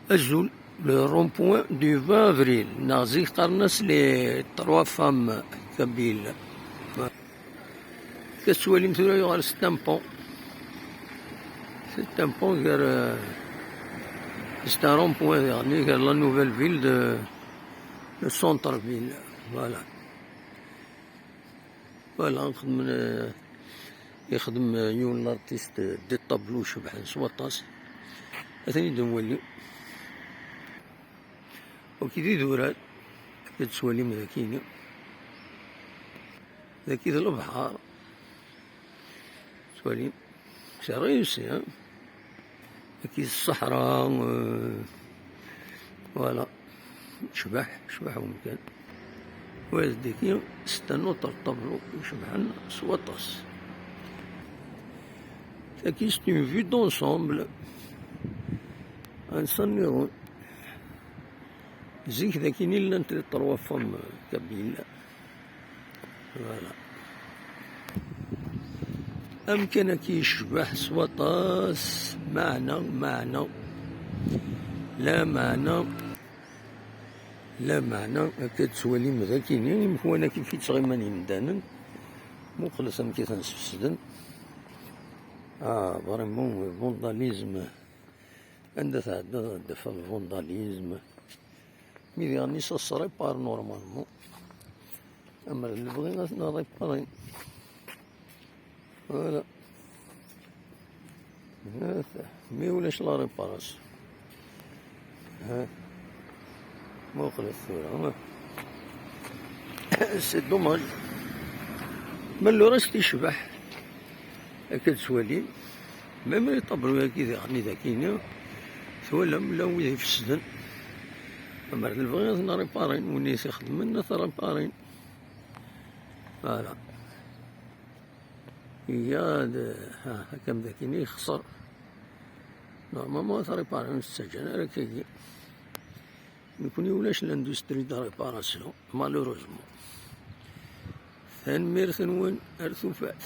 Azul, le rond-point du 20 avril. Nazi قرنس les 3 femmes kabyles. كتولي مثلا يغال ستامبون. ستامبون غير c'est un rond-point يعني غير la nouvelle ville de le centre-ville. Voilà. Voilà يخدم يون لارتيست دي طابلو شبحان سواطاس أثني دمولي وكي دي دورات كتسوالي مذاكيني ذاكي ذا البحر سوالي سي ريوسي ها ذاكي الصحراء فوالا شبح ومكان وهذيك ستانو طابلو شبحان سواطاس. C'est une vue d'ensemble. نصنعو زيك ذاكين إلا نتري 3 فم كابيلا. فوالا أمكنك يشبح سواطاس معنى لا معنى كتسوالي مذاكيني مكوانا كيف تغيماني مدانا مخلص أم كي تنسفسدن فريمون فونداليزم عندها تعدى في الفونداليزم مي غاني سا ريبار نورمالمون اما اللي بغينا نريباري فوالا مي ولاش لا ريباراسيون ها مخلص الصورة سي دوماج ملو راس تيشبح كتسوالي ميم لي طابلو هاكي غاني ذاكيني ثوالا ملا ويا يفسدن أما اللي بغينا ريبارين ونيس يخدمنا ريبارين فوالا هي هاكا مذاكيني يخسر نورمالمون ريبارين السجن راه كيجي نكون ولاش لاندستري دا ريباراسيون مالوروزمون ثان ميرث نون أرثو فات.